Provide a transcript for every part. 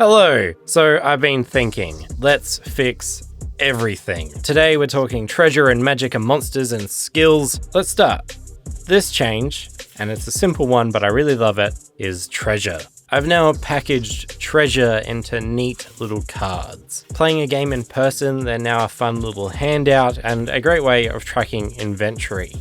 Hello! So I've been thinking, let's fix everything. Today we're talking treasure and magic and monsters and skills. Let's start. This change, and it's a simple one but I really love it, is treasure. I've now packaged treasure into neat little cards. Playing a game in person, they're now a fun little handout and a great way of tracking inventory.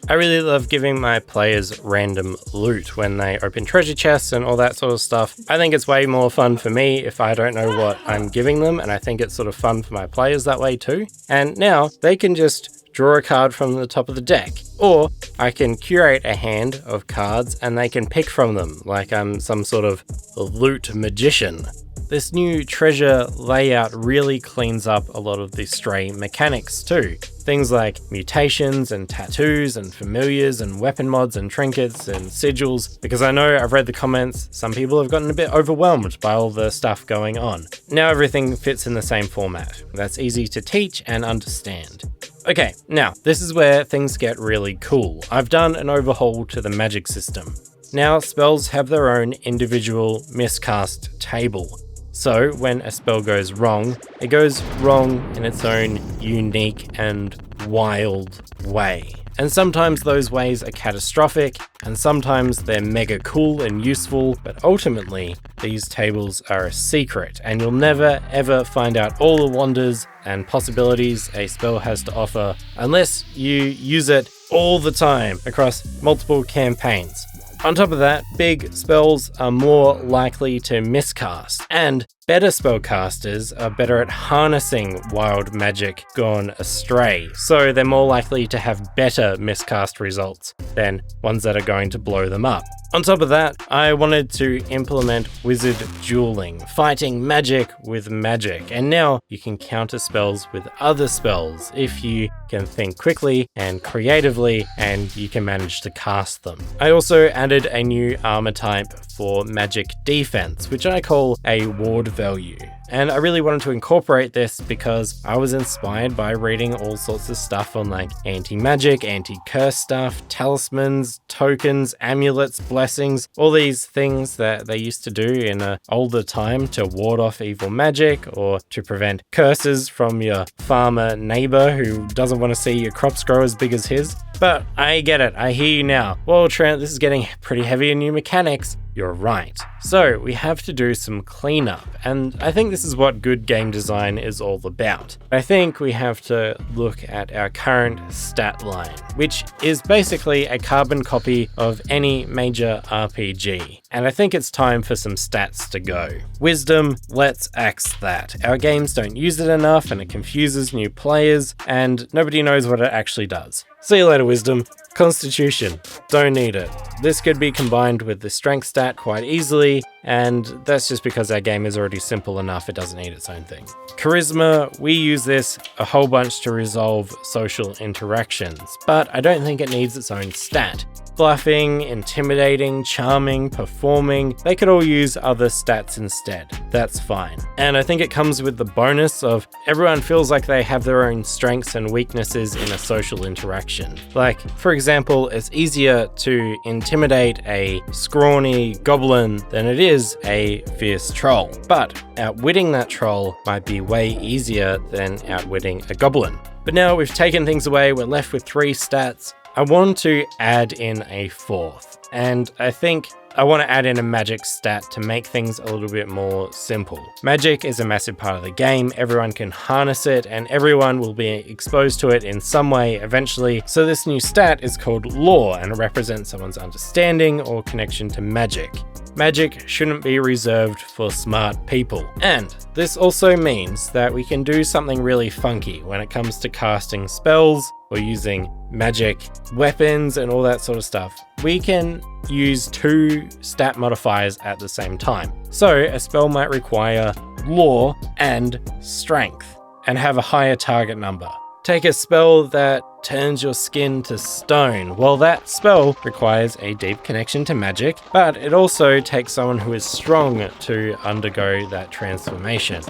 I really love giving my players random loot when they open treasure chests and all that sort of stuff. I think it's way more fun for me if I don't know what I'm giving them, and I think it's sort of fun for my players that way too. And now they can just draw a card from the top of the deck, or I can curate a hand of cards and they can pick from them like I'm some sort of loot magician. This new treasure layout really cleans up a lot of the Stray mechanics too. Things like mutations and tattoos and familiars and weapon mods and trinkets and sigils, because I know I've read the comments, some people have gotten a bit overwhelmed by all the stuff going on. Now everything fits in the same format. That's easy to teach and understand. Okay, now this is where things get really cool. I've done an overhaul to the magic system. Now spells have their own individual miscast table. So when a spell goes wrong, it goes wrong in its own unique and wild way. And sometimes those ways are catastrophic, and sometimes they're mega cool and useful, but ultimately, these tables are a secret, and you'll never ever find out all the wonders and possibilities a spell has to offer unless you use it all the time across multiple campaigns. On top of that, big spells are more likely to miscast, and better spellcasters are better at harnessing wild magic gone astray, so they're more likely to have better miscast results than ones that are going to blow them up. On top of that, I wanted to implement wizard dueling, fighting magic with magic, and now you can counter spells with other spells if you can think quickly and creatively and you can manage to cast them. I also added a new armor type for magic defense, which I call a ward value. And I really wanted to incorporate this because I was inspired by reading all sorts of stuff on like anti-magic, anti-curse stuff, talismans, tokens, amulets, blessings, all these things that they used to do in an older time to ward off evil magic or to prevent curses from your farmer neighbor who doesn't want to see your crops grow as big as his. But I get it, I hear you now. Well, Trent, this is getting pretty heavy in new mechanics. You're right. So we have to do some cleanup, and I think this is what good game design is all about. I think we have to look at our current stat line, which is basically a carbon copy of any major RPG. And I think it's time for some stats to go. Wisdom, let's axe that. Our games don't use it enough and it confuses new players, and nobody knows what it actually does. See you later, Wisdom. Constitution, don't need it. This could be combined with the strength stat quite easily, and that's just because our game is already simple enough, it doesn't need its own thing. Charisma, we use this a whole bunch to resolve social interactions, but I don't think it needs its own stat. Bluffing, intimidating, charming, performing, they could all use other stats instead. That's fine. And I think it comes with the bonus of everyone feels like they have their own strengths and weaknesses in a social interaction. Like, for example, it's easier to intimidate a scrawny goblin than it is a fierce troll. But outwitting that troll might be way easier than outwitting a goblin. But now we've taken things away, we're left with 3 stats. I want to add in a 4th, and I think I want to add in a magic stat to make things a little bit more simple. Magic is a massive part of the game, everyone can harness it, and everyone will be exposed to it in some way eventually, so this new stat is called Lore, and it represents someone's understanding or connection to magic. Magic shouldn't be reserved for smart people. And this also means that we can do something really funky when it comes to casting spells or using magic weapons and all that sort of stuff. We can use 2 stat modifiers at the same time. So a spell might require Lore and Strength and have a higher target number. Take a spell that turns your skin to stone. Well, that spell requires a deep connection to magic, but it also takes someone who is strong to undergo that transformation.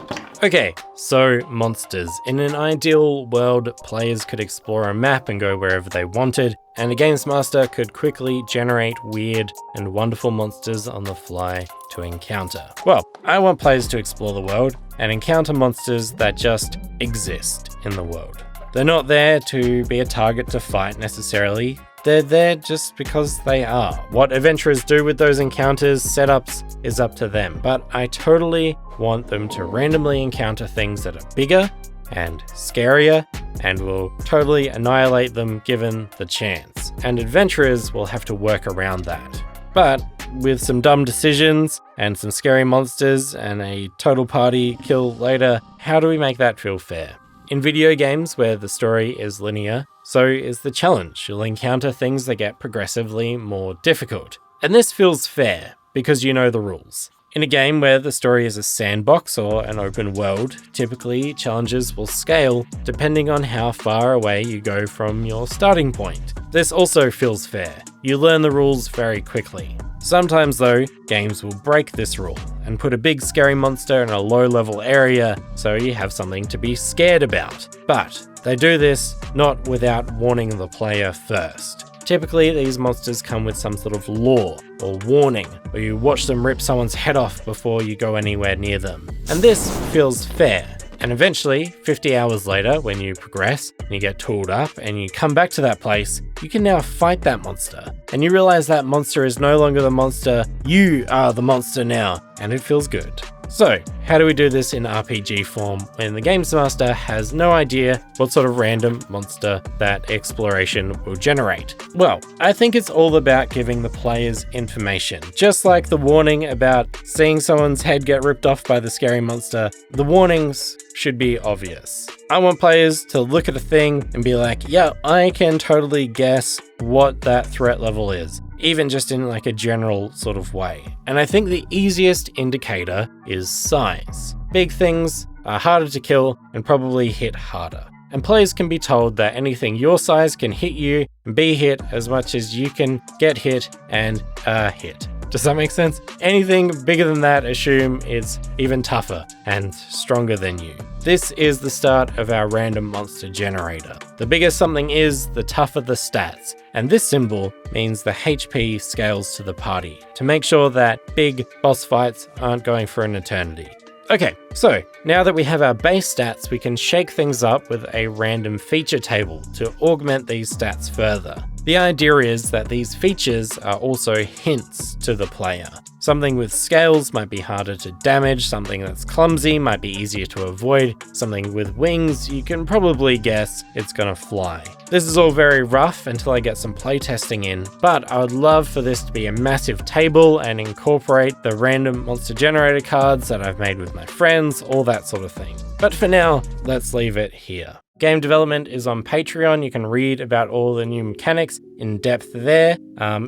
Okay, so monsters. In an ideal world, players could explore a map and go wherever they wanted, and a games master could quickly generate weird and wonderful monsters on the fly to encounter. Well, I want players to explore the world and encounter monsters that just exist in the world. They're not there to be a target to fight necessarily. They're there just because they are. What adventurers do with those encounters, setups, is up to them, but I totally want them to randomly encounter things that are bigger and scarier and will totally annihilate them given the chance. And adventurers will have to work around that. But with some dumb decisions and some scary monsters and a total party kill later, how do we make that feel fair? In video games where the story is linear, so is the challenge. You'll encounter things that get progressively more difficult. And this feels fair, because you know the rules. In a game where the story is a sandbox or an open world, typically challenges will scale depending on how far away you go from your starting point. This also feels fair. You learn the rules very quickly. Sometimes though, games will break this rule and put a big scary monster in a low level area so you have something to be scared about. But they do this not without warning the player first. Typically, these monsters come with some sort of lore or warning, or you watch them rip someone's head off before you go anywhere near them. And this feels fair. And eventually, 50 hours later, when you progress and you get tooled up and you come back to that place, you can now fight that monster. And you realize that monster is no longer the monster, you are the monster now, and it feels good. So, how do we do this in RPG form when the Games Master has no idea what sort of random monster that exploration will generate? Well, I think it's all about giving the players information. Just like the warning about seeing someone's head get ripped off by the scary monster, the warnings should be obvious. I want players to look at a thing and be like, yeah, I can totally guess what that threat level is, even just in like a general sort of way. And I think the easiest indicator is size. Big things are harder to kill and probably hit harder. And players can be told that anything your size can hit you and be hit as much as you can get hit and hit. Does that make sense? Anything bigger than that, assume it's even tougher and stronger than you. This is the start of our random monster generator. The bigger something is, the tougher the stats. And this symbol means the HP scales to the party to make sure that big boss fights aren't going for an eternity. Okay, so now that we have our base stats, we can shake things up with a random feature table to augment these stats further. The idea is that these features are also hints to the player. Something with scales might be harder to damage, something that's clumsy might be easier to avoid, something with wings you can probably guess it's gonna fly. This is all very rough until I get some playtesting in, but I would love for this to be a massive table and incorporate the random monster generator cards that I've made with my friends, all that sort of thing. But for now, let's leave it here. Game development is on Patreon. You can read about all the new mechanics in depth there.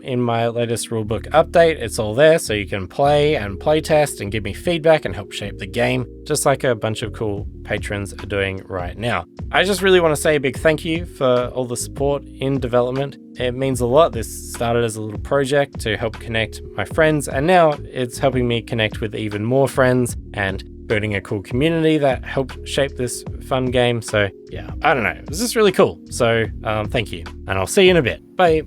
In my latest rulebook update, it's all there, so you can play and playtest and give me feedback and help shape the game, just like a bunch of cool patrons are doing right now. I just really want to say a big thank you for all the support in development. It means a lot. This started as a little project to help connect my friends, and now it's helping me connect with even more friends and building a cool community that helped shape this fun game. So yeah, I don't know, this is really cool. So thank you, and I'll see you in a bit. Bye.